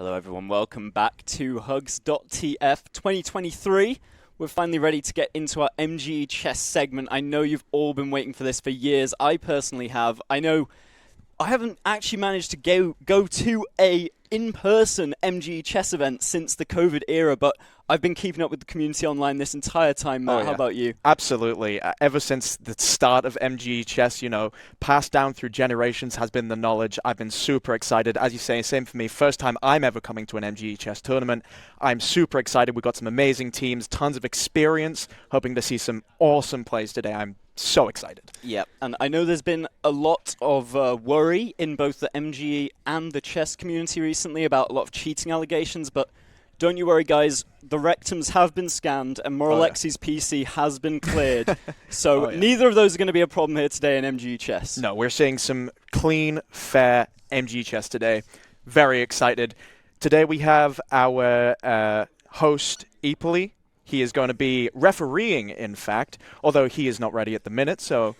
Hello everyone, welcome back to Hugs.tf 2023. We're finally ready to get into our MGE Chess segment. I know you've all been waiting for this for years. I personally have. I know I haven't actually managed to go to a in-person MGE Chess event since the COVID era, but I've been keeping up with the community online this entire time, Matt. How about you? Absolutely. Ever since the start of MGE Chess, passed down through generations has been the knowledge. I've been super excited. As you say, same for me. First time I'm ever coming to an MGE Chess tournament. I'm super excited. We've got some amazing teams, tons of experience, hoping to see some awesome plays today. I'm so excited. Yep, and I know there's been a lot of worry in both the MGE and the chess community recently about a lot of cheating allegations, but don't you worry, guys. The rectums have been scanned, and Moralexi's PC has been cleared. So neither of those are going to be a problem here today in MGE Chess. No, we're seeing some clean, fair MGE Chess today. Very excited. Today we have our host, Eepoli. He is going to be refereeing, in fact, although he is not ready at the minute, so...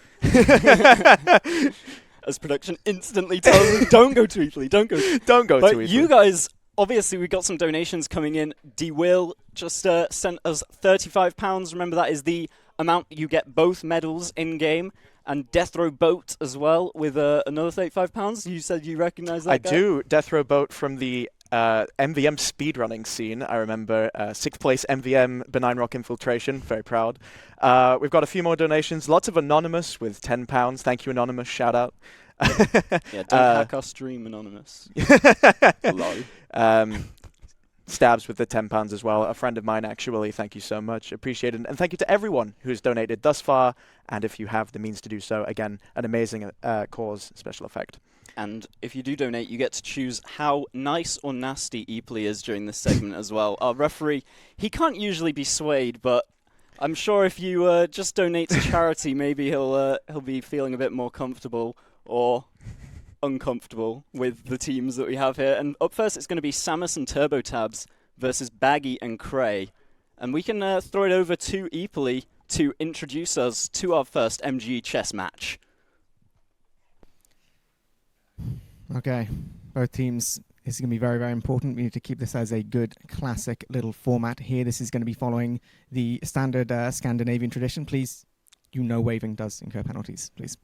As production instantly tells me, don't go to Eepoli, don't go to Eepoli. But you guys... Obviously, we got some donations coming in. D. Will just sent us £35. Remember, that is the amount you get both medals in-game. And Death Row Boat as well with another £35. You said you recognize that guy? I do. Death Row Boat from the MVM speedrunning scene. I remember 6th place MVM Benign Rock Infiltration. Very proud. We've got a few more donations. Lots of Anonymous with £10. Thank you, Anonymous. Shout out. Yeah, don't hack our stream, Anonymous. Stabs with the £10 as well. A friend of mine, actually. Thank you so much. Appreciate it. And thank you to everyone who's donated thus far. And if you have the means to do so, again, an amazing cause, special effect. And if you do donate, you get to choose how nice or nasty Eepoli is during this segment as well. Our referee, he can't usually be swayed, but I'm sure if you just donate to charity, maybe he'll be feeling a bit more comfortable or uncomfortable with the teams that we have here. And up first, it's going to be Samus and Turbo Tabs versus Baggy and Cray. And we can throw it over to Eepoli to introduce us to our first MGE Chess match. Okay, both teams, this is going to be very, very important. We need to keep this as a good, classic little format here. This is going to be following the standard Scandinavian tradition. Please, waving does incur penalties, please.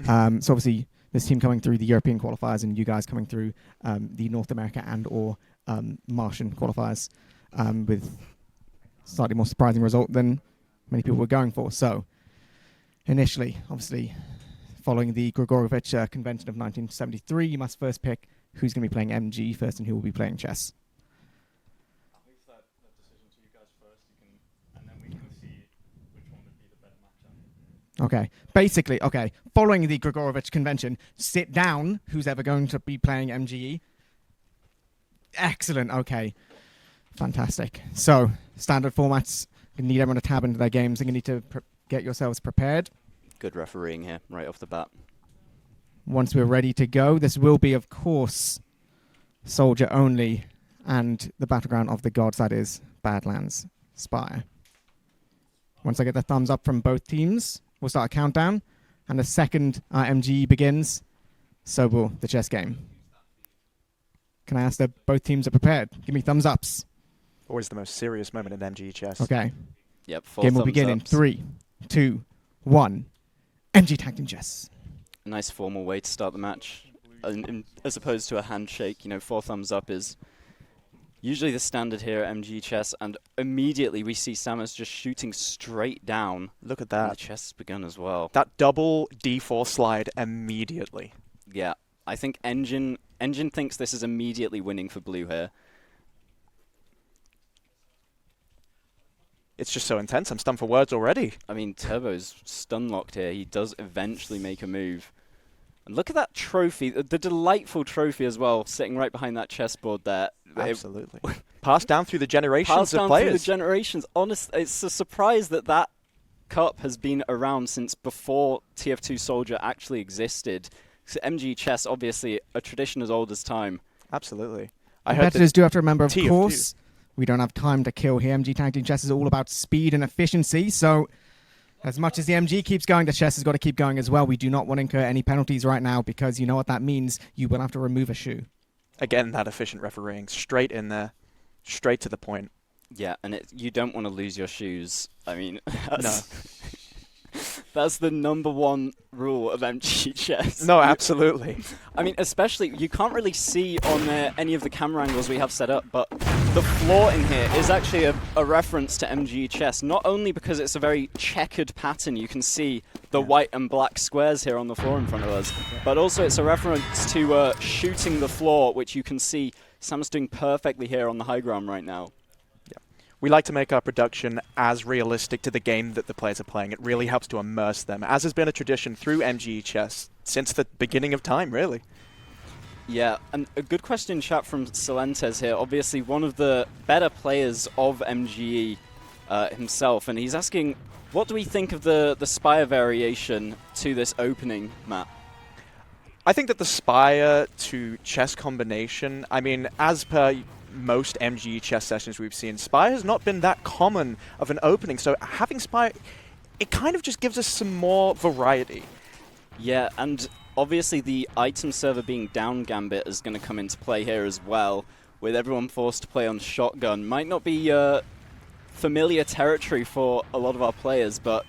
So obviously, this team coming through the European qualifiers and you guys coming through the North America and or Martian qualifiers with slightly more surprising result than many people were going for. So initially, obviously, following the Grigorovich Convention of 1973, you must first pick who's going to be playing MG first and who will be playing chess. I'll leave that decision to you guys first, and then we can see which one would be the better matchup. Okay, basically, following the Grigorovich Convention, sit down, who's ever going to be playing MGE. Excellent, okay. Fantastic. So, standard formats, you need everyone to tab into their games, and you need to get yourselves prepared. Good refereeing here, right off the bat. Once we're ready to go, this will be, of course, soldier only, and the battleground of the gods, that is Badlands Spire. Once I get the thumbs up from both teams, we'll start a countdown, and the second MGE begins, so will the chess game. Can I ask that both teams are prepared? Give me thumbs ups. Always the most serious moment in MGE Chess. Okay. Yep, 4 Game will begin in 3, 2, 1. MG Tag Team Chess. A nice formal way to start the match, as opposed to a handshake. 4 thumbs up is usually the standard here at MGE Chess, and immediately we see Samus just shooting straight down. Look at that. And the chess has begun as well. That double D4 slide immediately. Yeah, I think Engine thinks this is immediately winning for blue here. It's just so intense. I'm stunned for words already. I mean, Turbo's stun-locked here. He does eventually make a move. And look at that trophy, the delightful trophy as well, sitting right behind that chessboard there. Absolutely. Passed down through the generations Passed of down players. through the generations. Honestly, it's a surprise that that cup has been around since before TF2 Soldier actually existed. So MGE Chess, obviously, a tradition as old as time. Absolutely. Competitors do have to remember, of course, we don't have time to kill here. MG Tag Team Chess is all about speed and efficiency, so as much as the MG keeps going, the chess has got to keep going as well. We do not want to incur any penalties right now because you know what that means. You will have to remove a shoe. Again, that efficient refereeing, straight in there, straight to the point. Yeah, and you don't want to lose your shoes. I mean, that's, No. that's the #1 rule of MGE Chess. No, absolutely. I mean, especially, you can't really see on any of the camera angles we have set up, but the floor in here is actually a reference to MGE Chess, not only because it's a very checkered pattern, you can see the white and black squares here on the floor in front of us, but also it's a reference to shooting the floor, which you can see Sam's doing perfectly here on the high ground right now. We like to make our production as realistic to the game that the players are playing. It really helps to immerse them, as has been a tradition through MGE Chess since the beginning of time, really. Yeah, and a good question in chat from Silentes here, obviously one of the better players of MGE himself, and he's asking, what do we think of the Spire variation to this opening map? I think that the Spire to chess combination, I mean, as per most MGE chess sessions we've seen, Spire has not been that common of an opening, so having Spire, it kind of just gives us some more variety. Yeah, and obviously the item server being down gambit is going to come into play here as well, with everyone forced to play on shotgun. Might not be familiar territory for a lot of our players, but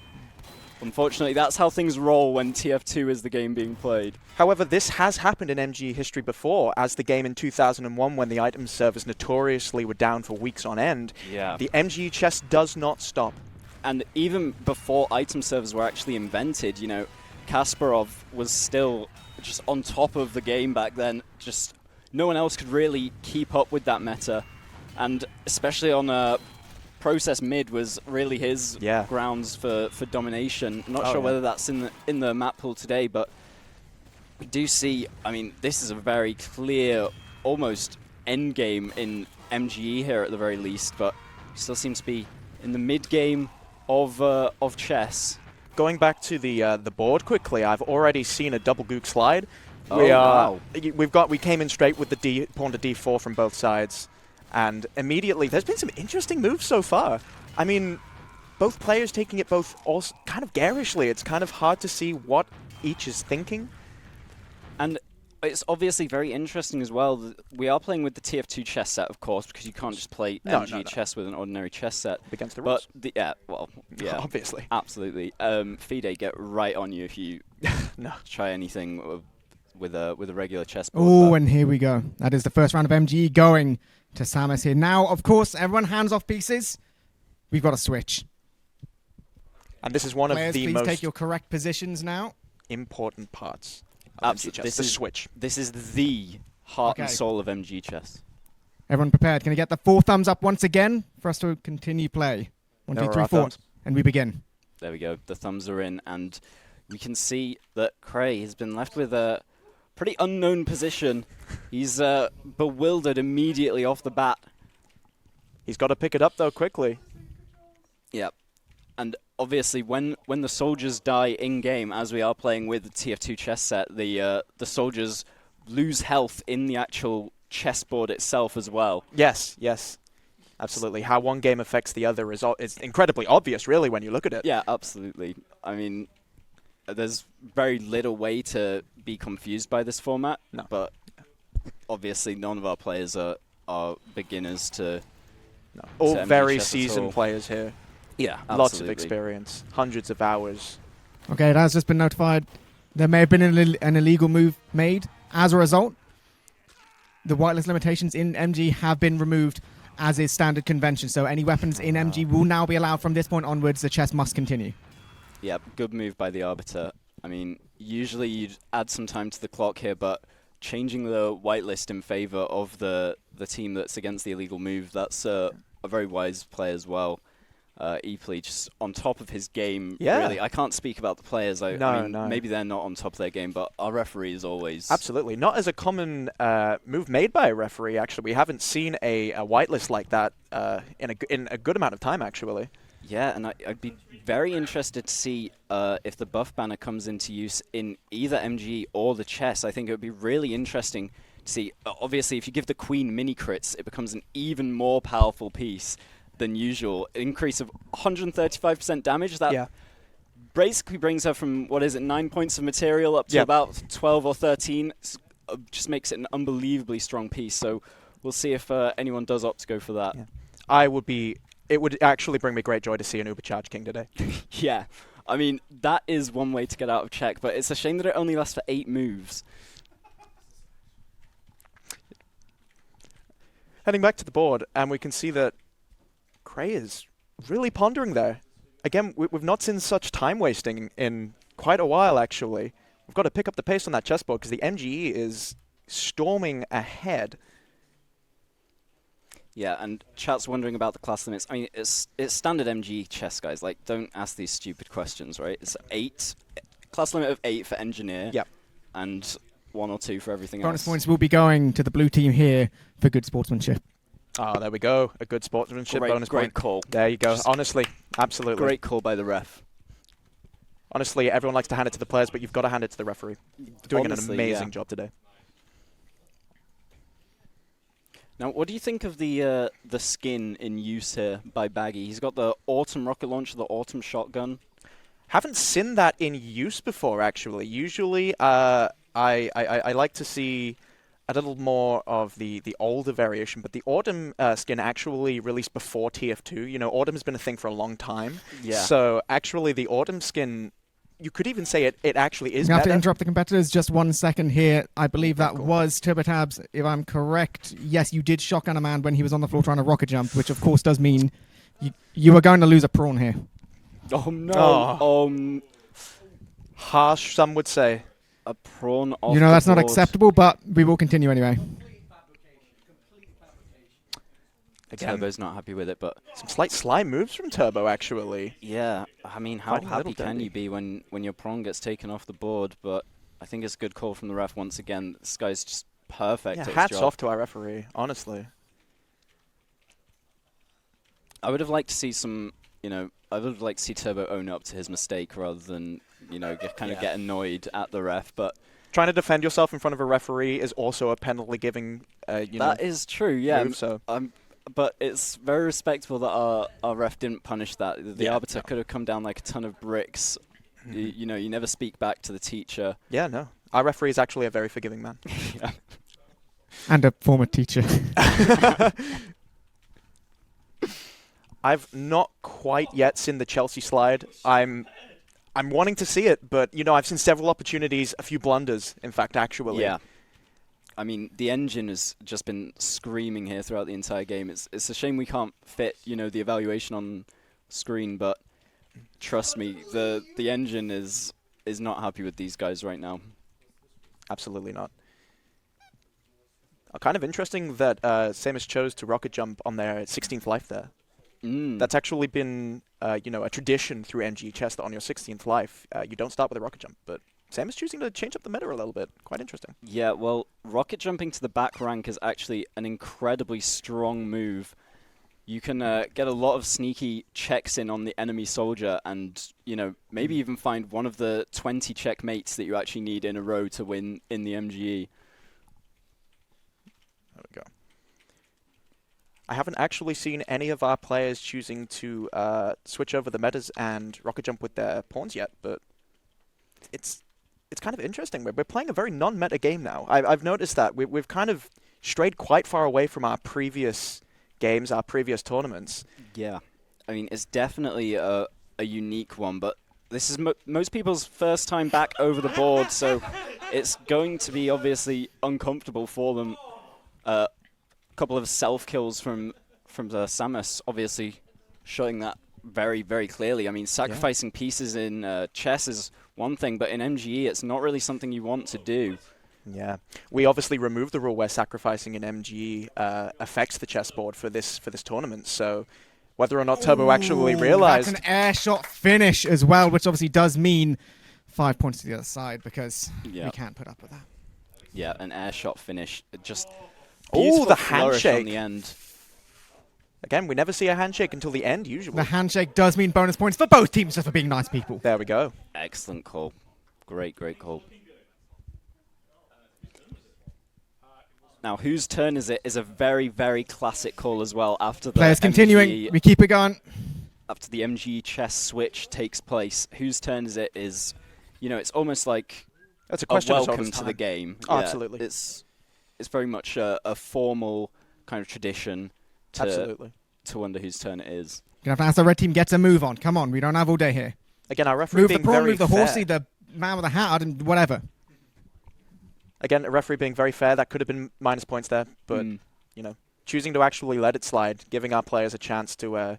unfortunately that's how things roll when TF2 is the game being played. However, this has happened in MGE history before, as the game in 2001 when the item servers notoriously were down for weeks on end. Yeah. The MGE chess does not stop. And even before item servers were actually invented, you know, Kasparov was still just on top of the game back then. Just no one else could really keep up with that meta. And especially on process mid was really his grounds for domination. I'm not sure whether that's in the map pool today, but we do see, I mean, this is a very clear, almost end game in MGE here at the very least, but still seems to be in the mid game of chess. Going back to the board quickly, I've already seen a double gook slide. Wow. We came in straight with the pawn to d4 from both sides, and immediately there's been some interesting moves so far. I mean, both players taking it both kind of garishly. It's kind of hard to see what each is thinking. And it's obviously very interesting as well. We are playing with the TF2 chess set, of course, because you can't just play MGE chess with an ordinary chess set. Against the rules. But Obviously. Absolutely. FIDE get right on you if you try anything with a regular chessboard. Oh, and here we go. That is the first round of MGE going to Samus here. Now, of course, everyone hands off pieces. We've got to switch. And this is one Players, of the please most take your correct positions now. Important parts. Absolutely. The switch. This is the heart and soul of MGE chess. Everyone prepared. Can I get the 4 thumbs up once again for us to continue play? 1, 2, 3, 4. And we begin. There we go. The thumbs are in, and we can see that Cray has been left with a pretty unknown position. He's bewildered immediately off the bat. He's got to pick it up, though, quickly. Yep. And obviously, when the soldiers die in-game, as we are playing with the TF2 chess set, the soldiers lose health in the actual chessboard itself as well. Yes, yes. Absolutely. How one game affects the other is incredibly obvious, really, when you look at it. Yeah, absolutely. I mean, there's very little way to be confused by this format, but obviously none of our players are beginners to... No. All very seasoned players here. Yeah, absolutely. Lots of experience, hundreds of hours. Okay, it has just been notified. There may have been an illegal move made. As a result, the whitelist limitations in MG have been removed, as is standard convention. So any weapons in MG will now be allowed from this point onwards. The chess must continue. Yep, good move by the Arbiter. I mean, usually you'd add some time to the clock here, but changing the whitelist in favor of the team that's against the illegal move, that's a very wise play as well. Epley just on top of his game. Yeah. Really, I can't speak about the players. I mean, maybe they're not on top of their game, but our referee is always... Absolutely. Not as a common move made by a referee, actually. We haven't seen a whitelist like that in a good amount of time, actually. Yeah, and I'd be very interested to see if the buff banner comes into use in either MGE or the chess. I think it would be really interesting to see. Obviously, if you give the queen mini crits, it becomes an even more powerful piece than usual. Increase of 135% damage. That basically brings her from, 9 points of material up to about 12 or 13. It's just makes it an unbelievably strong piece. So we'll see if anyone does opt to go for that. Yeah. It would actually bring me great joy to see an Ubercharge King today. Yeah, I mean, that is one way to get out of check, but it's a shame that it only lasts for 8 moves. Heading back to the board, and we can see that Cray is really pondering there. Again, we've not seen such time wasting in quite a while, actually. We've got to pick up the pace on that chessboard because the MGE is storming ahead. Yeah, and chat's wondering about the class limits. I mean, it's standard MGE chess, guys. Like, don't ask these stupid questions, right? It's 8, class limit of 8 for engineer. Yep. And 1 or 2 for everything Bonus else. points will be going to the blue team here for good sportsmanship. Oh, there we go. A good sportsmanship bonus Great point. call. There you go. Just Honestly, absolutely. Great call by the ref. Honestly, everyone likes to hand it to the players, but you've got to hand it to the referee. Doing Honestly, an amazing yeah. job today. Now, what do you think of the skin in use here by Baggy? He's got the Autumn rocket launcher, the Autumn shotgun. Haven't seen that in use before, actually. Usually, I like to see a little more of the older variation, but the Autumn skin actually released before TF2. You know, Autumn has been a thing for a long time. Yeah. So, actually, the Autumn skin, you could even say it actually is You have better. to interrupt the competitors just 1 second here. I believe that Cool. was TurboTabs, if I'm correct. Yes, you did shotgun a man when he was on the floor trying to rocket jump, which of course does mean you are going to lose a prawn here. Oh, no. Oh. Harsh, some would say. A prawn off You know the that's not board. acceptable, but we will continue anyway. Again, Turbo's not happy with it, but some slight sly moves from Turbo, actually. yeah, I mean, how Fighting a little happy can dirty. you be when your prawn gets taken off the board? But I think it's a good call from the ref once again. This guy's just perfect Yeah, at his hats job. off to our referee, honestly. I would have liked to see I would have liked to see Turbo own up to his mistake rather than, get annoyed at the ref. But Trying to defend yourself in front of a referee is also a penalty giving, that is true, yeah. move, so. But it's very respectable that our ref didn't punish that. The Yeah, arbiter no. could have come down like a ton of bricks. You never speak back to the teacher. Yeah, no. Our referee is actually a very forgiving man. Yeah. And a former teacher. I've not quite yet seen the Chelsea slide. I'm wanting to see it, but, I've seen several opportunities, a few blunders, in fact, actually. Yeah. I mean, the engine has just been screaming here throughout the entire game. It's a shame we can't fit, the evaluation on screen, but trust me, the engine is not happy with these guys right now. Absolutely not. Kind of interesting that Samus chose to rocket jump on their 16th life there. That's actually been, a tradition through MGE Chess that on your 16th life, you don't start with a rocket jump, but Sam is choosing to change up the meta a little bit. Quite interesting. Yeah, well, rocket jumping to the back rank is actually an incredibly strong move. You can get a lot of sneaky checks in on the enemy soldier and, maybe even find one of the 20 checkmates that you actually need in a row to win in the MGE. There we go. I haven't actually seen any of our players choosing to switch over the metas and rocket jump with their pawns yet, but it's kind of interesting. We're playing a very non-meta game now. I've noticed that. We've kind of strayed quite far away from our previous games, our previous tournaments. Yeah. I mean, it's definitely a unique one, but this is most people's first time back over the board, so it's going to be obviously uncomfortable for them. A couple of self-kills from Samus, obviously showing that very, very clearly. I mean, sacrificing pieces in chess is one thing, but in MGE, it's not really something you want to do. Yeah, we obviously removed the rule where sacrificing in MGE affects the chessboard for this tournament. So whether or not Turbo actually realized, That's an air shot finish as well, which obviously does mean 5 points to the other side because we can't put up with that. Yeah, an air shot finish. Just oh, beautiful the flourish on handshake the end. Again, we never see a handshake until the end usually. The handshake does mean bonus points for both teams just for being nice people. There we go. Excellent call. Great call. Now, whose turn is it is a very, very classic call as well after the Players continuing. MGE We keep it going. after the MGE chess switch takes place. Whose turn is it is, it's almost like That's a question of welcome time. to the game. Oh, Yeah, absolutely. It's very much a formal kind of tradition Absolutely. to wonder whose turn it is. Gonna have to ask the red team, get a move on. Come on, we don't have all day here. Again, our referee Move the being prawn, very move the fair. horsey, the man with the hat, and whatever. Again, a referee being very fair. That could have been minus points there, but you know, choosing to actually let it slide, giving our players a chance to,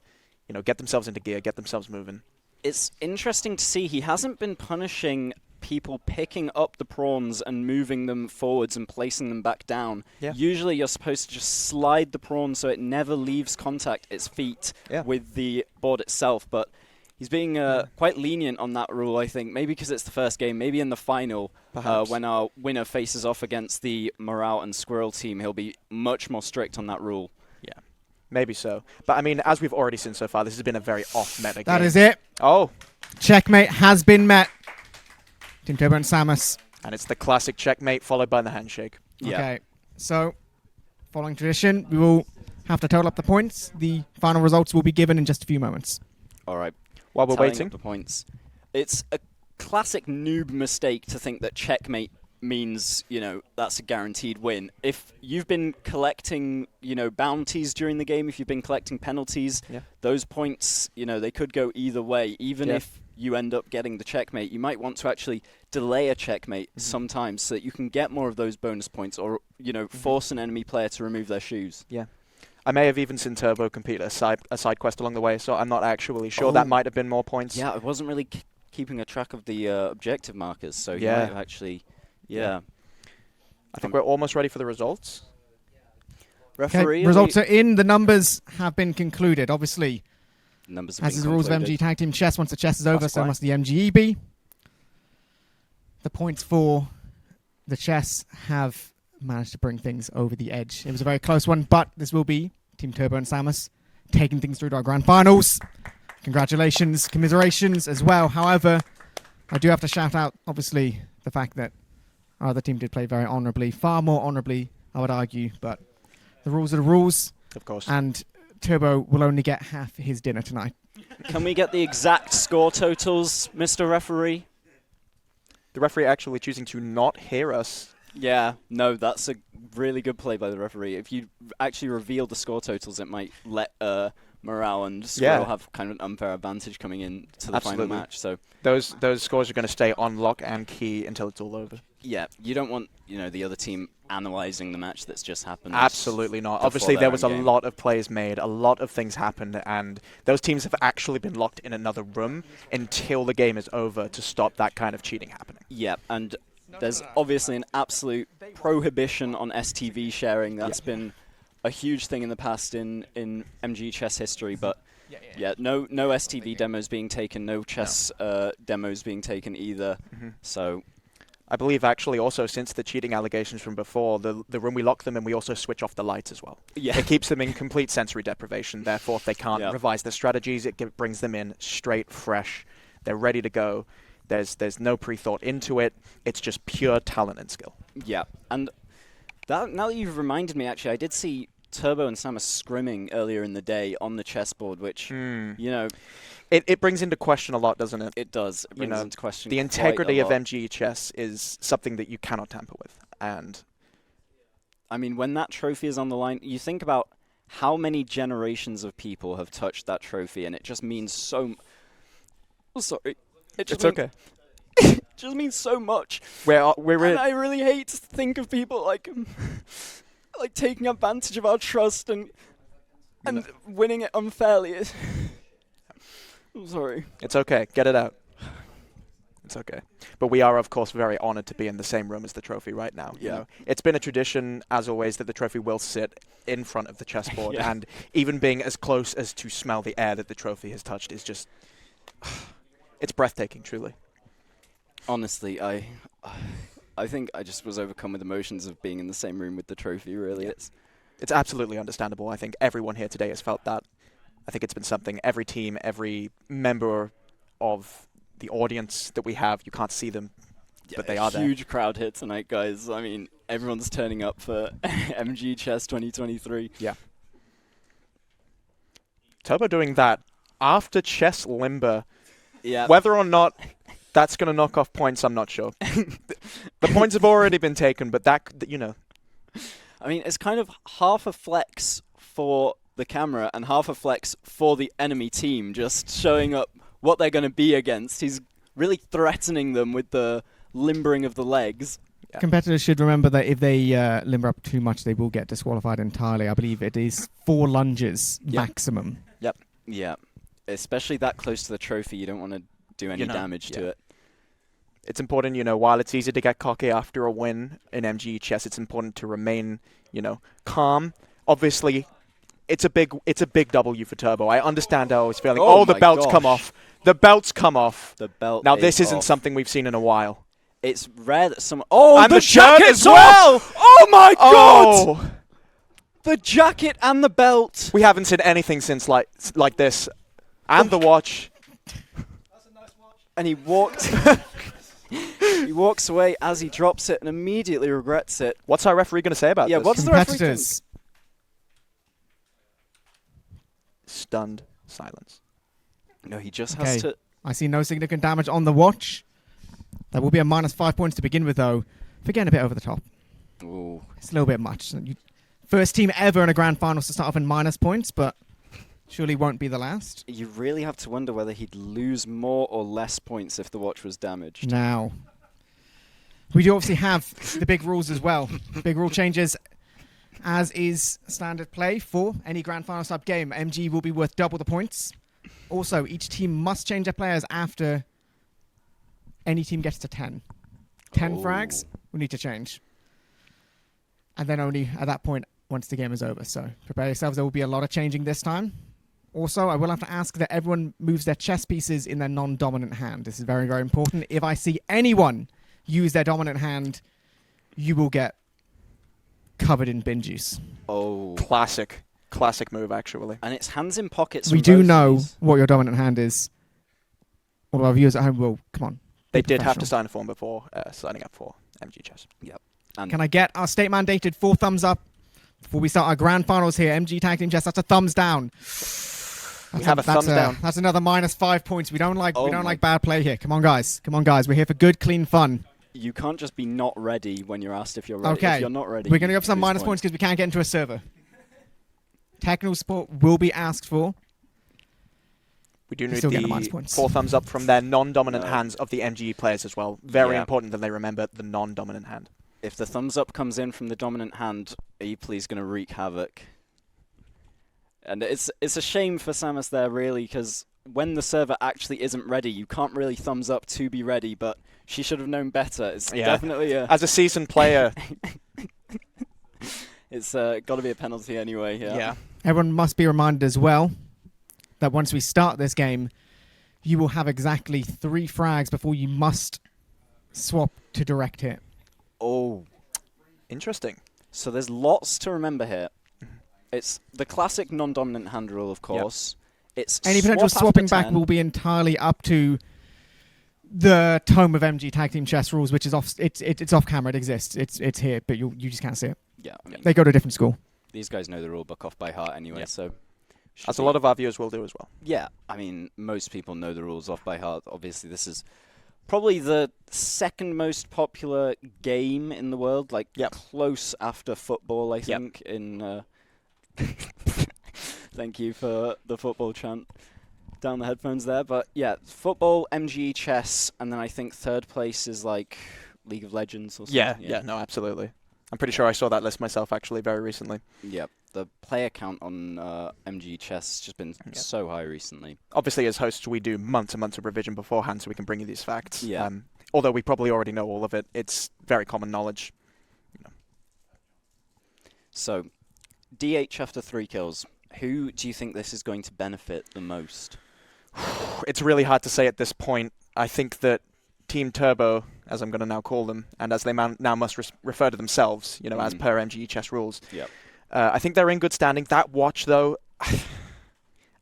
you know, get themselves into gear, get themselves moving. It's interesting to see he hasn't been punishing people picking up the prawns and moving them forwards and placing them back down. Yeah. Usually you're supposed to just slide the prawn so it never leaves contact, its feet, with the board itself. But he's being quite lenient on that rule, I think. Maybe because it's the first game. Maybe in the final, when our winner faces off against the Morale and Squirrel team, he'll be much more strict on that rule. Yeah, maybe so. But, I mean, as we've already seen so far, this has been a very off-meta game. That is it. Oh. Checkmate has been met. Team Turbo and Samus. And it's the classic checkmate followed by the handshake. Yeah. Okay, so following tradition, we will have to total up the points. The final results will be given in just a few moments. All right. While we're Tallying waiting. up the points. It's a classic noob mistake to think that checkmate means, you know, that's a guaranteed win. If you've been collecting, you know, bounties during the game, if you've been collecting penalties, those points, you know, they could go either way. Even if you end up getting the checkmate, you might want to actually delay a checkmate sometimes so that you can get more of those bonus points or, you know, force an enemy player to remove their shoes. Yeah. I may have even seen Turbo complete a side quest along the way, so I'm not actually sure. That might have been more points. Yeah, I wasn't really keeping a track of the objective markers, so you might have actually... Yeah. I think we're almost ready for the results. Referee, results are in. The numbers have been concluded. Obviously, numbers have as been is the rules of concluded. MGE Tag Team Chess, once the chess is over, That's so fine. must the MGE be. The points for the chess have managed to bring things over the edge. It was a very close one, but this will be Team Turbo and Samus taking things through to our grand finals. Congratulations, commiserations as well. However, I do have to shout out, obviously, the fact that our other team did play very honourably, far more honourably, I would argue, but the rules are the rules. Of course. And Turbo will only get half his dinner tonight. Can we get the exact score totals, Mr. Referee? The referee actually choosing to not hear us. Yeah, no, that's a really good play by the referee. If you actually reveal the score totals, it might let Morale and Squirrel have kind of an unfair advantage coming in to the final match. So those scores are going to stay on lock and key until it's all over. Yeah, you don't want, you know, the other team analysing the match that's just happened. Absolutely not. Obviously, there was a lot of plays made, a lot of things happened, and those teams have actually been locked in another room until the game is over to stop that kind of cheating happening. Yeah, and there's obviously an absolute prohibition on STV sharing. That's been a huge thing in the past in MGE chess history, but no STV demos being taken, no chess demos being taken either. So I believe actually also since the cheating allegations from before, the room we lock them in, we also switch off the lights as well. Yeah. It keeps them in complete sensory deprivation. Therefore, if they can't revise their strategies, it brings them in straight, fresh. They're ready to go. There's no pre-thought into it. It's just pure talent and skill. Yeah, and now that you've reminded me, actually, I did see Turbo and Samus scrimming earlier in the day on the chessboard, which, you know... It brings into question a lot, doesn't it? It does. It brings into question the integrity of MGE chess is something that you cannot tamper with. And I mean, when that trophy is on the line, you think about how many generations of people have touched that trophy, and it just means so... Oh, sorry. It's okay. It just means so much. And I really hate to think of people like taking advantage of our trust and winning it unfairly. I'm sorry. It's okay. Get it out. It's okay. But we are, of course, very honored to be in the same room as the trophy right now. You know, it's been a tradition, as always, that the trophy will sit in front of the chessboard. And even being as close as to smell the air that the trophy has touched is just... it's breathtaking, truly. Honestly, I think I just was overcome with emotions of being in the same room with the trophy, really. It's absolutely understandable. I think everyone here today has felt that. I think it's been something every team, every member of the audience that we have, you can't see them, but they are there. Huge crowd here tonight, guys. I mean, everyone's turning up for MGE Chess 2023. Yeah. Turbo doing that after Chess Limber. Yeah. Whether or not That's going to knock off points, I'm not sure. The points have already been taken, but that, you know. I mean, it's kind of half a flex for the camera and half a flex for the enemy team, just showing up what they're going to be against. He's really threatening them with the limbering of the legs. Yeah. Competitors should remember that if they limber up too much, they will get disqualified entirely. I believe it is 4 lunges maximum. Yeah, especially that close to the trophy, you don't want to do any damage to it. It's important, you know, while it's easy to get cocky after a win in MGE chess, it's important to remain, you know, calm. Obviously, it's a big W for Turbo. I understand how he's feeling. Oh the belts come off. The belts come off. The belt. Now, this isn't off. something we've seen in a while. It's rare that someone... Oh, And the shirt jacket's as well! off! Oh my god! Oh! The jacket and the belt! We haven't seen anything since like this. And the watch. That's a nice watch. And he walked... he walks away as he drops it and immediately regrets it. What's our referee going to say about this? What's the referee think? Competitors, Stunned silence. No, he just has to... I see no significant damage on the watch. That will be a -5 points to begin with, though. If we're getting a bit over the top. Ooh. It's a little bit much. First team ever in a grand finals to start off in minus points, but surely won't be the last. You really have to wonder whether he'd lose more or less points if the watch was damaged. Now, we do obviously have the big rules as well. Big rule changes, as is standard play for any grand final type game. MG will be worth double the points. Also, each team must change their players after any team gets to 10. 10 frags, we need to change. And then only at that point, once the game is over. So prepare yourselves, there will be a lot of changing this time. Also, I will have to ask that everyone moves their chess pieces in their non-dominant hand. This is very, very important. If I see anyone use their dominant hand, you will get covered in bin juice. Oh. Classic move, actually. And it's hands in pockets. We from do both know teams. what your dominant hand is. All of our viewers at home will, come on. They be did have to professional. sign a form before signing up for MG Chess. And Can I get our state mandated 4 thumbs up before we start our grand finals here? MG Tag Team Chess, that's a thumbs down. We have a thumbs down. That's another -5 points. We don't like Oh we don't my- like bad play here. Come on, guys. Come on, guys. We're here for good, clean fun. you can't just be not ready when you're asked if you're ready. Okay. If you're not ready, We're going to you go for some lose minus points because we can't get into a server. Technical support will be asked for. We do You're need still getting minus the points. 4 thumbs up from their non-dominant No. hands of the MGE players as well. Very Yeah. important that they remember the non-dominant hand. If the thumbs up comes in from the dominant hand, Epley's going to wreak havoc. And it's a shame for Samus there, really, because when the server actually isn't ready, you can't really thumbs up to be ready, but she should have known better. It's Yeah. definitely a... As a seasoned player, It's got to be a penalty anyway, yeah. Everyone must be reminded as well that once we start this game, you will have exactly 3 frags before you must swap to direct hit. Oh. interesting. So there's lots to remember here. It's the classic non-dominant hand rule, of course. It's Any potential swap swapping after back 10. will be entirely up to the tome of MG Tag Team Chess rules, which is off. It's off camera. It exists. It's here, but you just can't see it. Yeah, I mean, They go to a different school. these guys know the rule book off by heart anyway, Yeah. so... As a lot of our viewers will do as well. Yeah, I mean, most people know the rules off by heart. Obviously, this is probably the second most popular game in the world, like Yep. close after football, I Yep. think. In thank you for the football chant down the headphones there. But yeah, football, MGE chess, and then I think third place is like League of Legends or something. Yeah, no, absolutely. I'm pretty sure I saw that list myself actually very recently. Yep. The player count on MGE chess has just been so high recently. Obviously, as hosts, we do months and months of revision beforehand so we can bring you these facts. Yeah. Although we probably already know all of it, it's very common knowledge. So, DH after 3 kills. Who do you think this is going to benefit the most? It's really hard to say at this point. I think that Team Turbo, as I'm going to now call them, and as they now must refer to themselves, as per MGE chess rules, Yep. I think they're in good standing. That watch, though,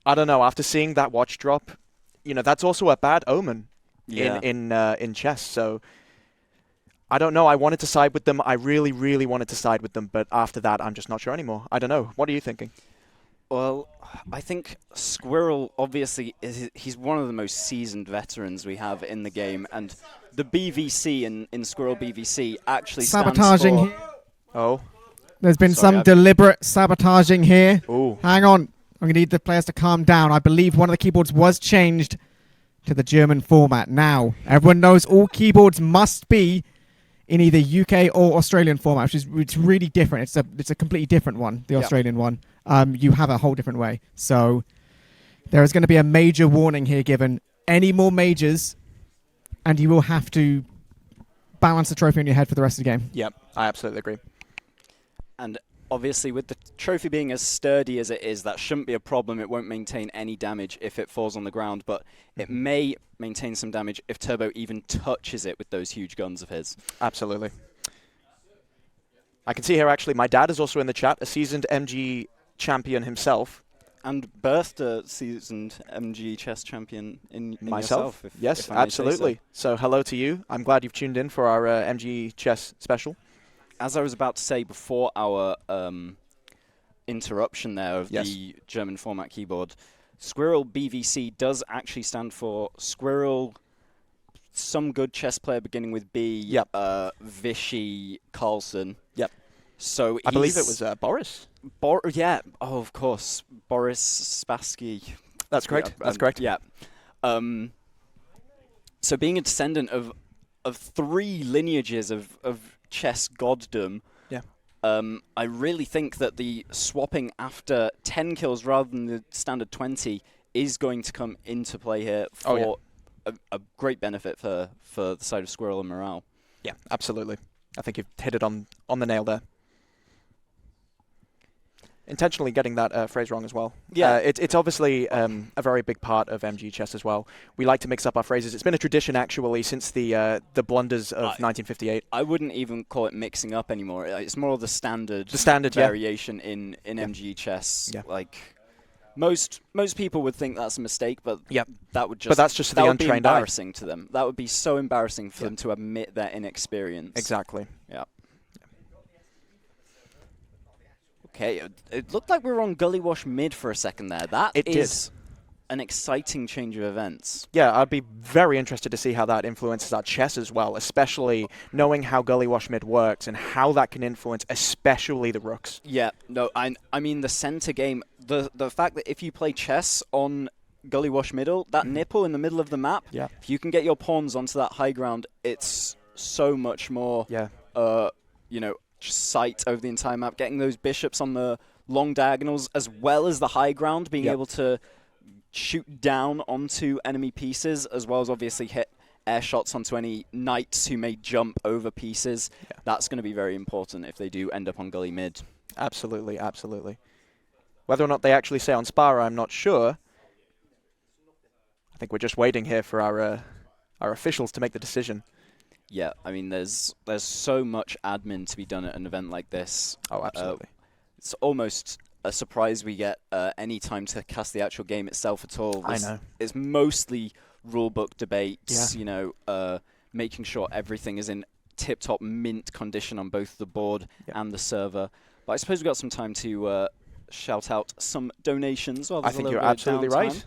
I don't know. After seeing that watch drop, that's also a bad omen in chess. So I don't know. I wanted to side with them. I really, really wanted to side with them. But after that, I'm just not sure anymore. I don't know. What are you thinking? Well, I think Squirrel obviously he's one of the most seasoned veterans we have in the game, and the BVC in Squirrel BVC actually Sabotaging. stands for. Oh. There's been Sorry, some I've- deliberate sabotaging here. Ooh. Hang on. I'm going to need the players to calm down. I believe one of the keyboards was changed to the German format. Now, everyone knows all keyboards must be in either UK or Australian format, it's really different. It's a completely different one, the Australian one. You have a whole different way. So there is going to be a major warning here given. Any more majors, and you will have to balance the trophy on your head for the rest of the game. Yep, I absolutely agree. And obviously, with the trophy being as sturdy as it is, that shouldn't be a problem. It won't maintain any damage if it falls on the ground, but it may maintain some damage if Turbo even touches it with those huge guns of his. Absolutely. I can see here, actually, my dad is also in the chat, a seasoned MGE champion himself. And birthed a seasoned MGE chess champion in Myself? yourself. Yes, if I may say absolutely. So hello to you. I'm glad you've tuned in for our MGE chess special. As I was about to say before our interruption there of the German format keyboard, Squirrel BVC does actually stand for Squirrel, some good chess player beginning with B, Vichy Carlson. Yep. So I believe it was Boris. Yeah, oh, of course. Boris Spassky. That's correct. That's correct. Yeah. So being a descendant of three lineages of chess goddom, I really think that the swapping after 10 kills rather than the standard 20 is going to come into play here for a great benefit for the side of Squirrel and morale. Yeah, absolutely. I think you've hit it on the nail there. Intentionally getting that phrase wrong as well. Yeah. It's obviously a very big part of MG chess as well. We like to mix up our phrases. It's been a tradition, actually, since the blunders of 1958. I wouldn't even call it mixing up anymore. It's more the standard variation in MGE chess. Yeah. Like most people would think that's a mistake, but that would just But that's just the untrained eye. That would be embarrassing to them. That would be so embarrassing for them to admit their inexperience. Exactly. Yeah. Okay, it looked like we were on Gully Wash mid for a second there. That is an exciting change of events. Yeah, I'd be very interested to see how that influences our chess as well, especially knowing how Gully Wash mid works and how that can influence especially the rooks. Yeah, no, I mean the center game, the fact that if you play chess on Gully Wash middle, that nipple in the middle of the map, if you can get your pawns onto that high ground, it's so much more, sight over the entire map, getting those bishops on the long diagonals as well as the high ground, being able to shoot down onto enemy pieces, as well as obviously hit air shots onto any knights who may jump over pieces. That's going to be very important if they do end up on Gully mid. Absolutely, absolutely. Whether or not they actually say on Spara, I'm not sure. I think we're just waiting here for our officials to make the decision. Yeah, I mean, there's so much admin to be done at an event like this. Oh, absolutely. It's almost a surprise we get any time to cast the actual game itself at all. I know. It's mostly rulebook debates, making sure everything is in tip-top mint condition on both the board and the server. But I suppose we've got some time to shout out some donations. I think you're absolutely right.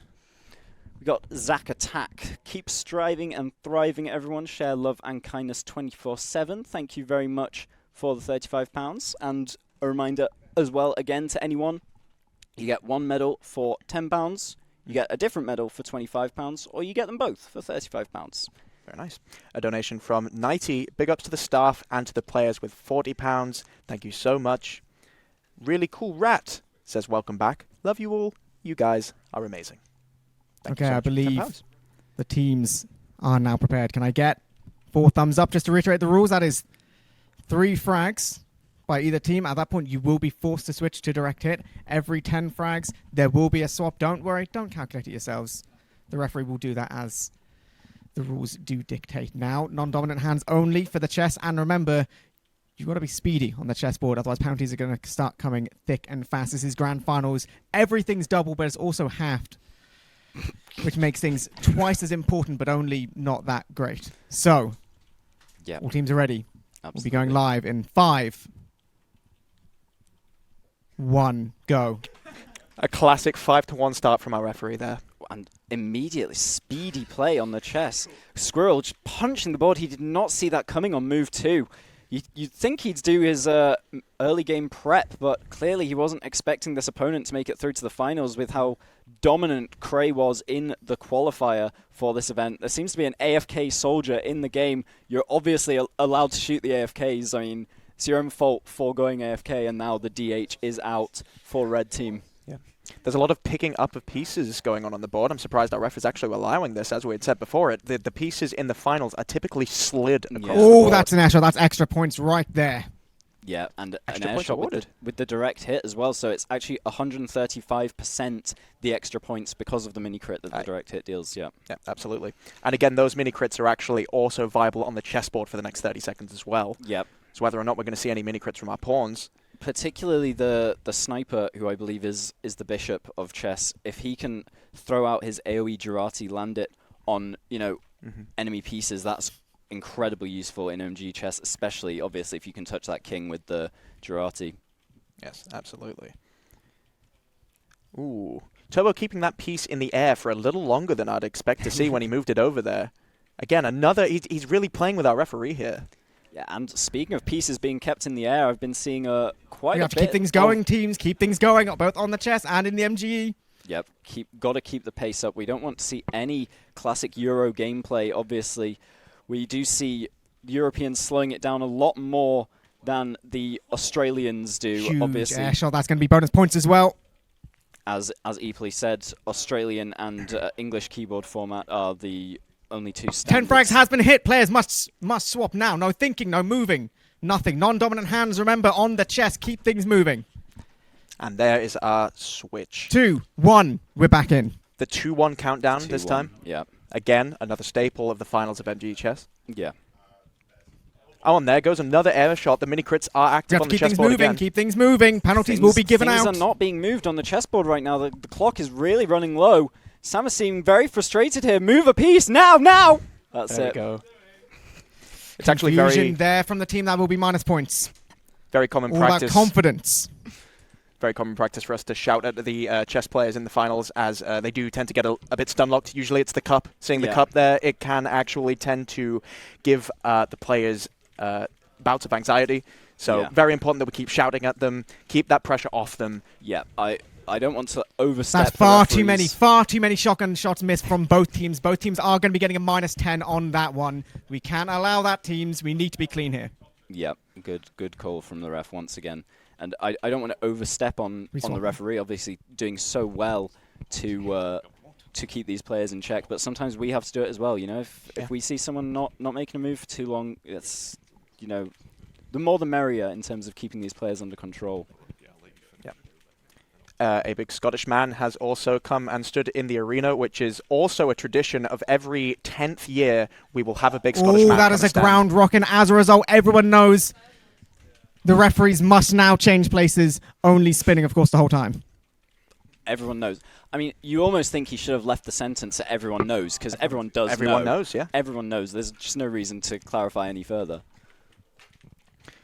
We got Zach Attack. Keep striving and thriving, everyone. Share love and kindness 24/7. Thank you very much for the £35. And a reminder as well, again, to anyone, you get one medal for £10, you get a different medal for £25, or you get them both for £35. Very nice. A donation from Nighty. Big ups to the staff and to the players with £40. Thank you so much. Really Cool Rat says, welcome back. Love you all. You guys are amazing. Thank you so I much for believe £10. the teams are now prepared. Can I get 4 thumbs up? Just to reiterate the rules, that is 3 frags by either team. At that point, you will be forced to switch to direct hit. Every 10 frags, there will be a swap. Don't worry. Don't calculate it yourselves. The referee will do that as the rules do dictate. Now, non-dominant hands only for the chess. And remember, you've got to be speedy on the chessboard. Otherwise, penalties are going to start coming thick and fast. This is grand finals. Everything's double, but it's also halved, which makes things twice as important, but only not that great. So, all teams are ready. Absolutely. We'll be going live in 5, 1, go. A classic 5-1 start from our referee there. And immediately, speedy play on the chess. Squirrel just punching the board. He did not see that coming on move 2. You'd think he'd do his early game prep, but clearly he wasn't expecting this opponent to make it through to the finals with how dominant Cray was in the qualifier for this event. There seems to be an AFK soldier in the game. You're obviously allowed to shoot the AFKs. I mean, it's your own fault for going AFK, and now the DH is out for red team. There's a lot of picking up of pieces going on the board. I'm surprised our ref is actually allowing this. As we had said before, the pieces in the finals are typically slid across the Oh, board. that's an air shot. That's extra points right there. Yeah, and Extra an air points shot awarded. with the direct hit as well, so it's actually 135% the extra points because of the mini crit that the direct hit deals, yeah. Yeah, absolutely. And again, those mini crits are actually also viable on the chessboard for the next 30 seconds as well. Yep. So whether or not we're going to see any mini crits from our pawns. Particularly the sniper, who I believe is the bishop of chess, if he can throw out his AoE Jurati, land it on, enemy pieces, that's incredibly useful in MGE chess, especially, obviously, if you can touch that king with the Jurati. Yes, absolutely. Ooh. Turbo keeping that piece in the air for a little longer than I'd expect to see when he moved it over there. Again, he's really playing with our referee here. Yeah, and speaking of pieces being kept in the air, I've been seeing quite We a have to bit keep things going, teams. Keep things going, both on the chess and in the MGE. Yep, got to keep the pace up. We don't want to see any classic Euro gameplay, obviously. We do see Europeans slowing it down a lot more than the Australians do, Huge obviously. air shot. That's going to be bonus points as well. As Epley said, Australian and English keyboard format are the only two 10 standards. frags has been hit. Players must swap now. No thinking, no moving. Nothing. Non-dominant hands, remember, on the chess. Keep things moving. And there is our switch. 2, 1. We're back in. The 2-1 countdown 2-1, this time. Yeah. Again, another staple of the finals of MGE Chess. Yeah. Oh, and there goes another air shot. The mini crits are We active have on to the keep things chessboard moving. again. Keep things moving. Penalties will be given things out. are not being moved on the chessboard right now. The clock is really running low. Sam is seeming very frustrated here. Move a piece now! That's There it. we go. It's actually Confusion very, there from the team. That will be minus points. very common All about practice. confidence. Very common practice for us to shout at the chess players in the finals, as they do tend to get a bit stun-locked. Usually it's the cup. Seeing the cup there, it can actually tend to give the players bouts of anxiety. So very important that we keep shouting at them, keep that pressure off them. Yeah, I don't want to overstep. That's far too many shotgun shots missed from both teams. Both teams are going to be getting a minus 10 on that one. We can't allow that, teams. We need to be clean here. Yeah, good call from the ref once again. And I don't want to overstep on the referee, obviously doing so well to keep these players in check. But sometimes we have to do it as well. If we see someone not making a move for too long, it's the more the merrier in terms of keeping these players under control. A big Scottish man has also come and stood in the arena, which is also a tradition of every 10th year we will have a big Scottish man. Oh, that is a ground rock, and as a result, everyone knows the referees must now change places, only spinning, of course, the whole time. Everyone knows. I mean, you almost think he should have left the sentence at everyone knows, because everyone does know. Everyone knows, yeah. Everyone knows. There's just no reason to clarify any further.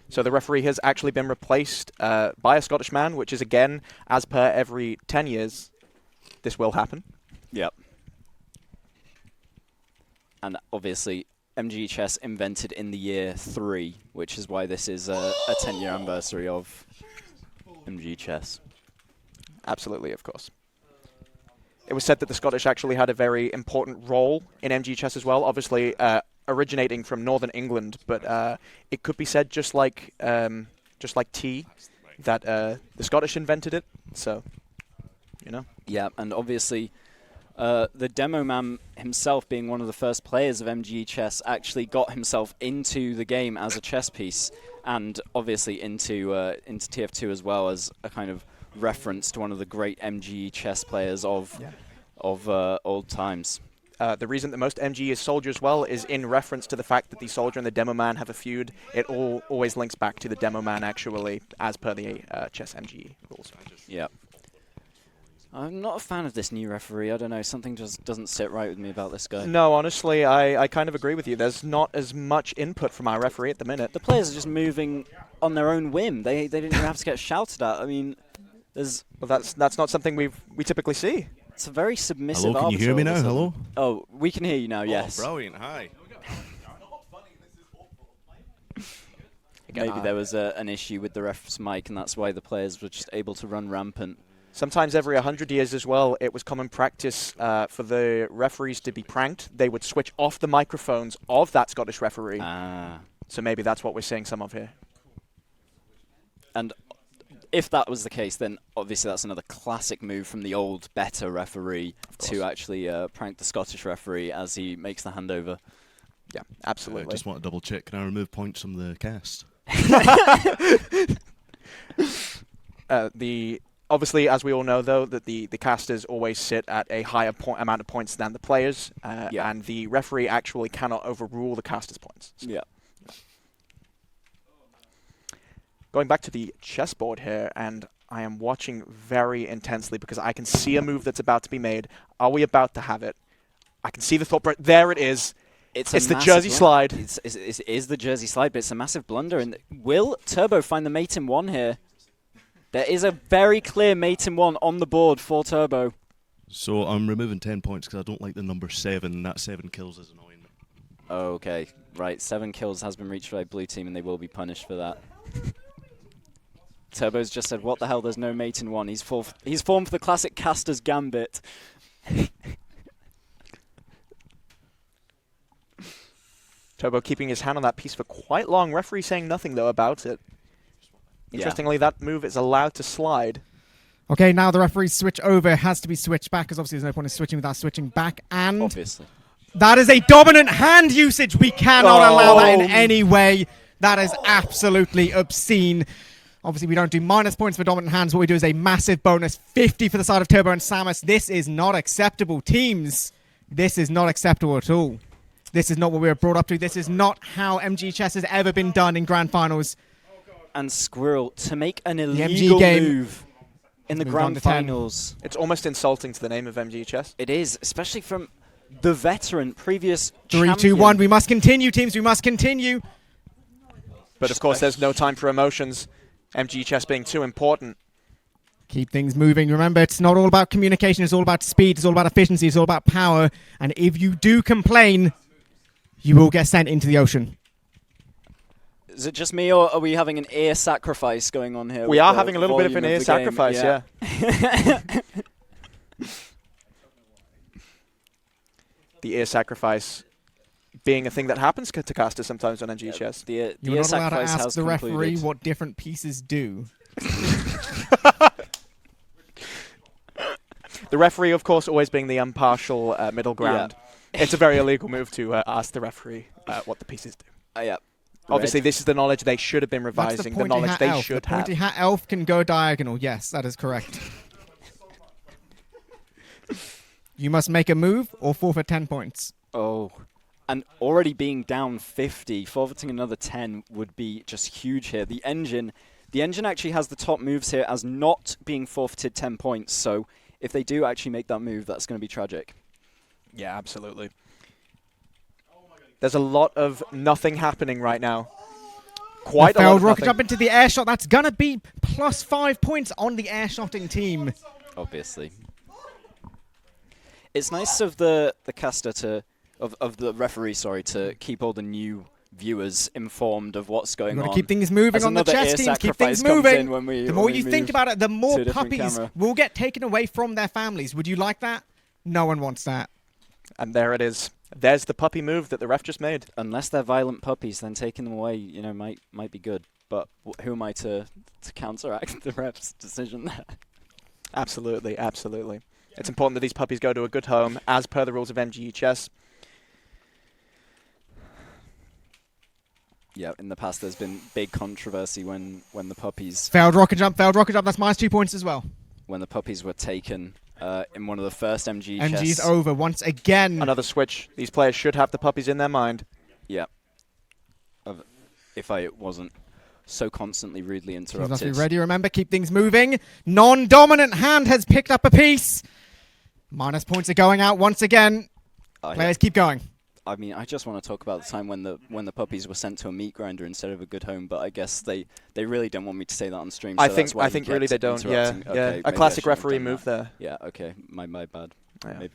So the referee has actually been replaced by a Scottish man, which is, again, as per every 10 years, this will happen. Yep. And obviously, MGE Chess invented in the year 3, which is why this is a 10-year anniversary of MGE Chess. Absolutely, of course. It was said that the Scottish actually had a very important role in MGE Chess as well, obviously originating from Northern England, but it could be said just like tea, that the Scottish invented it, so, Yeah, and obviously the demo man himself, being one of the first players of MGE Chess, actually got himself into the game as a chess piece, and obviously into TF2 as well, as a kind of reference to one of the great MGE Chess players of old times. The reason that most MGE is soldier as well is in reference to the fact that the soldier and the demo man have a feud. It always links back to the demo man, actually, as per the chess MGE rules. Yeah. I'm not a fan of this new referee. I don't know. Something just doesn't sit right with me about this guy. No, honestly, I kind of agree with you. There's not as much input from our referee at the minute. The players are just moving on their own whim. They didn't even have to get shouted at. I mean, There's Well, that's not something we typically see. it's a very submissive. Hello, can you hear me arbiter now? all of a Hello? sudden. Oh, we can hear you now. Yes. Oh, brilliant. Hi. Again, Maybe there was an issue with the ref's mic, and that's why the players were just able to run rampant. Sometimes every 100 years as well, it was common practice for the referees to be pranked. They would switch off the microphones of that Scottish referee. Ah. So maybe that's what we're seeing some of here. And if that was the case, then obviously that's another classic move from the old, better referee to actually prank the Scottish referee as he makes the handover. Yeah, I absolutely. just want to double check. Can I remove points from the cast? Obviously, as we all know, though, that the casters always sit at a higher amount of points than the players, Yeah. and the referee actually cannot overrule the casters' points. So Yeah. going back to the chessboard here, and I am watching very intensely because I can see a move that's about to be made. Are we about to have it? I can see the thought. There it is. It's the Jersey slide. It is the Jersey slide, but it's a massive blunder. And will Turbo find the mate in one here? There is a very clear mate in one on the board for Turbo. So I'm removing 10 points because I don't like the number 7, and that 7 kills is annoying. Okay, right. 7 kills has been reached by blue team, and they will be punished for that. Turbo's just said, what the hell, there's no mate in one. He's formed for the classic caster's gambit. Turbo keeping his hand on that piece for quite long. Referee saying nothing, though, about it. Interestingly, that move is allowed to slide. Okay, now the referee's switch over has to be switched back, because obviously there's no point in switching without switching back. And Obviously. that is a dominant hand usage. We cannot allow that in any way. That is absolutely obscene. Obviously, we don't do minus points for dominant hands. What we do is a massive bonus, 50 for the side of Turbo and Samus. This is not acceptable, teams. This is not acceptable at all. This is not what we were brought up to. This is not how MGE Chess has ever been done in Grand Finals. And Squirrel to make an MG illegal game move in the moved on Grand to 10. Finals. It's almost insulting to the name of MGE Chess. It is, especially from the veteran, previous 3, 2, champion. 1. We must continue, teams. We must continue. But of course, there's no time for emotions. MGE Chess being too important. Keep things moving. Remember, it's not all about communication. It's all about speed. It's all about efficiency. It's all about power. And if you do complain, you will get sent into the ocean. Is it just me, or are we having an ear sacrifice going on here? We are having a little bit of an ear sacrifice, yeah. The ear sacrifice being a thing that happens to casters sometimes on MGE Chess. The You're ear not allowed to sacrifice ask has the referee concluded. what different pieces do. The referee, of course, always being the impartial middle ground. It's a very illegal move to ask the referee what the pieces do. Yeah. Obviously, this is the knowledge they should have been That's revising, the pointy knowledge hat they elf. should The have. pointy hat elf can go diagonal. Yes, that is correct. You must make a move or forfeit 10 points. Oh. And already being down 50, forfeiting another 10 would be just huge here. The engine actually has the top moves here as not being forfeited 10 points. So if they do actually make that move, that's going to be tragic. Yeah, absolutely. There's a lot of nothing happening right now. Quite a lot failed of rocket nothing. jump into the air shot. That's going to be plus 5 points on the air shotting team. Obviously. It's nice of the caster to... Of the referee, sorry, to keep all the new viewers informed of what's going We've got on. to keep things moving As on the another chess ear teams. Keep sacrifice things comes in moving. when we- The more when we you think move about it, the to more a different puppies camera. will get taken away from their families. Would you like that? No one wants that. And there it is. There's the puppy move that the ref just made. Unless they're violent puppies, then taking them away, you know, might be good. But who am I to counteract the ref's decision there? Absolutely, absolutely. It's important that these puppies go to a good home, as per the rules of MGE Chess. Yeah, in the past there's been big controversy when the puppies Failed rocket jump. Failed rocket jump. That's minus 2 points as well. when the puppies were taken in one of the first MGE MG's chess. over once again. Another switch. These players should have the puppies in their mind. Yeah. If I wasn't so constantly rudely Teams interrupted. must be ready. Remember, keep things moving. Non-dominant hand has picked up a piece. Minus points are going out once again. Players keep going. I mean, I just want to talk about the time when the puppies were sent to a meat grinder instead of a good home, but I guess they really don't want me to say that on stream. I So that's why think he really kept they don't. Yeah, interrupting. yeah. Okay, A maybe I classic shouldn't have referee done move that. there. Yeah, okay, my bad. Yeah. Maybe.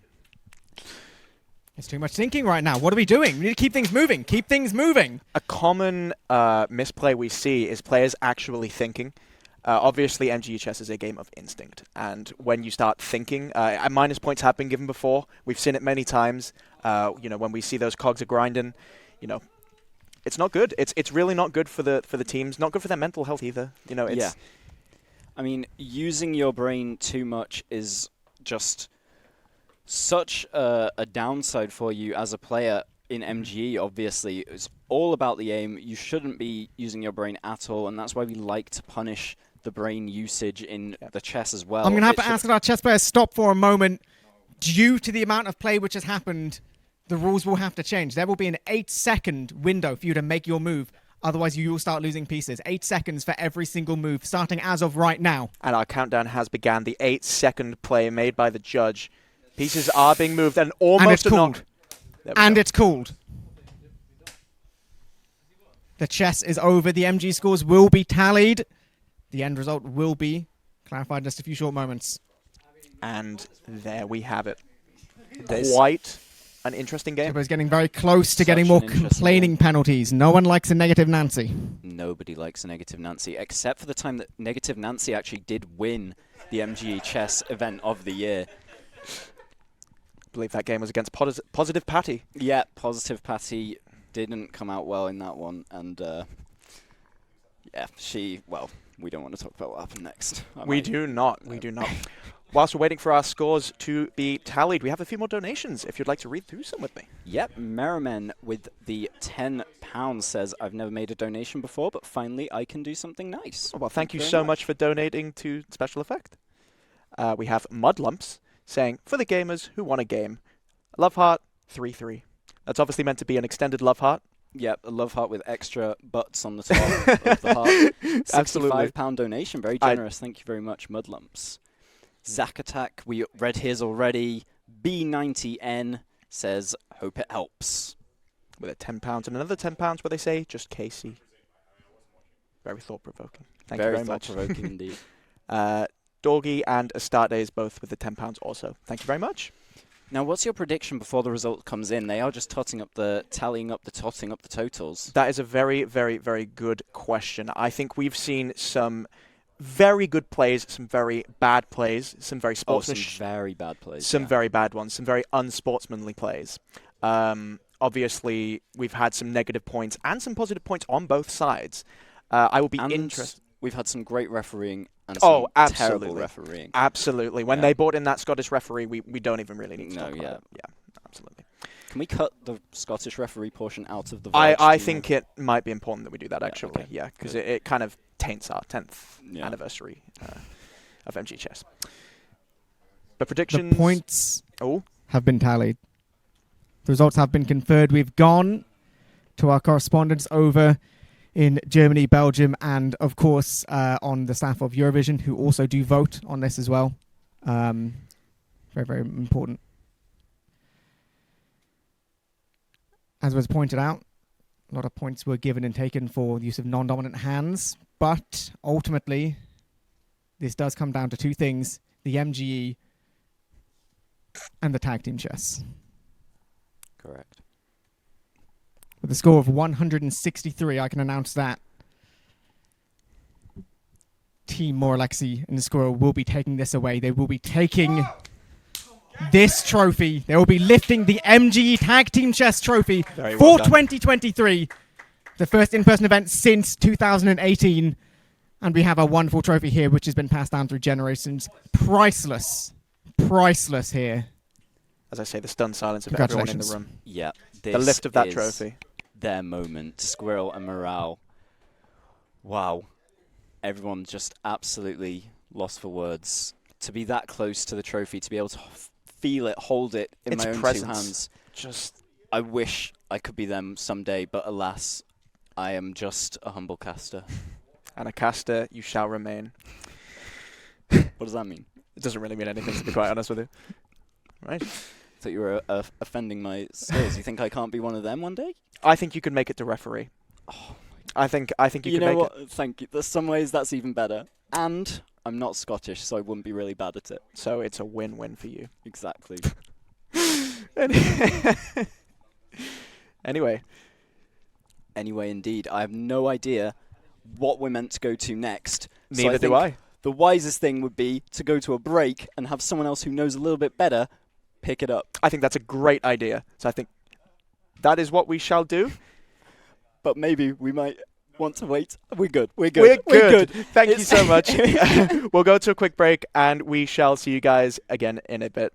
It's too much thinking right now. What are we doing? We need to keep things moving. Keep things moving. A common misplay we see is players actually thinking. Obviously, MGE Chess is a game of instinct, and when you start thinking, minus points have been given before. We've seen it many times. When we see those cogs are grinding, it's not good. It's really not good for the teams. Not good for their mental health either. Yeah. I mean, using your brain too much is just such a downside for you as a player in MGE. Obviously, it's all about the aim. You shouldn't be using your brain at all, and that's why we like to punish the brain usage in the chess as well. I'm going to have to ask our chess players stop for a moment. Due to the amount of play which has happened, the rules will have to change. There will be an 8-second window for you to make your move. Otherwise, you will start losing pieces. 8 seconds for every single move, starting as of right now. And our countdown has begun. The 8-second play made by the judge. Pieces are being moved and almost it's called. And it's called. The chess is over. The MG scores will be tallied. The end result will be clarified in just a few short moments. And there we have it. Quite an interesting game. It's getting very close to Such getting more an interesting complaining game. penalties. No one likes a negative Nancy. Nobody likes a negative Nancy, except for the time that negative Nancy actually did win the MGE Chess event of the year. I believe that game was against Positive Patty. Yeah, positive Patty didn't come out well in that one, and we don't want to talk about what happened next. We do not. Whilst we're waiting for our scores to be tallied, we have a few more donations if you'd like to read through some with me. Yep, Merriman with the £10 says, I've never made a donation before, but finally I can do something nice. Oh, well, thank you very so much for donating to Special Effect. We have Mudlumps saying, for the gamers who want a game, Love Heart 3-3. That's obviously meant to be an extended Love Heart. Yep, a love heart with extra butts on the top of the heart. Absolutely. £65 donation, very generous. Thank you very much, Mudlumps. Zack Attack, we read his already. B90N says, hope it helps. With a £10 and another £10 where they say, just Casey. Very thought-provoking. Thank you very much. Very thought-provoking indeed. Dorgy and Astartes both with the £10 also. Thank you very much. Now, what's your prediction before the result comes in? They are just totting up the totals. That is a very, very, very good question. I think we've seen some very good plays, some very bad plays, some very sportsmanship. Some very bad plays. Some very bad ones, some very unsportsmanly plays. Obviously, we've had some negative points and some positive points on both sides. I will be interested. We've had some great refereeing and some terrible refereeing. Absolutely. When they brought in that Scottish referee, we don't even really need to talk about it. Yeah, absolutely. Can we cut the Scottish referee portion out of the I think it might be important that we do that, actually. Yeah, because it kind of taints our 10th anniversary of MG Chess. But predictions... The points have been tallied. The results have been conferred. We've gone to our correspondents over in Germany, Belgium, and, of course, on the staff of Eurovision, who also do vote on this as well. Very, very important. As was pointed out, a lot of points were given and taken for the use of non-dominant hands, but ultimately, this does come down to two things, the MGE and the tag team chess. Correct. With a score of 163, I can announce that Team Moralexi and the Squirrel will be taking this away. They will be taking this trophy. They will be lifting the MGE Tag Team Chess Trophy for 2023. The first in-person event since 2018. And we have a wonderful trophy here, which has been passed down through generations. Priceless. Priceless here. As I say, the stunned silence of everyone in the room. Yeah. The lift of that trophy. Their moment. Squirrel and Morale. Wow. Everyone just absolutely lost for words. To be that close to the trophy, to be able to feel it, hold it in my own two hands. I wish I could be them someday, but alas, I am just a humble caster. And a caster you shall remain. What does that mean? It doesn't really mean anything, to be quite honest with you. Right. Thought you were offending my skills. You think I can't be one of them one day? I think you could make it to referee. Oh, I think you you could know make what? it. Thank you. There's some ways that's even better. And I'm not Scottish, so I wouldn't be really bad at it. So it's a win-win for you. Exactly. Anyway, Anyway, indeed, I have no idea what we're meant to go to next. So neither do think I. The wisest thing would be to go to a break and have someone else who knows a little bit better pick it up. I think that's a great idea. So I think that is what we shall do. But maybe we might want to wait. We're good. We're good. We're good. Thank you so much. We'll go to a quick break and we shall see you guys again in a bit.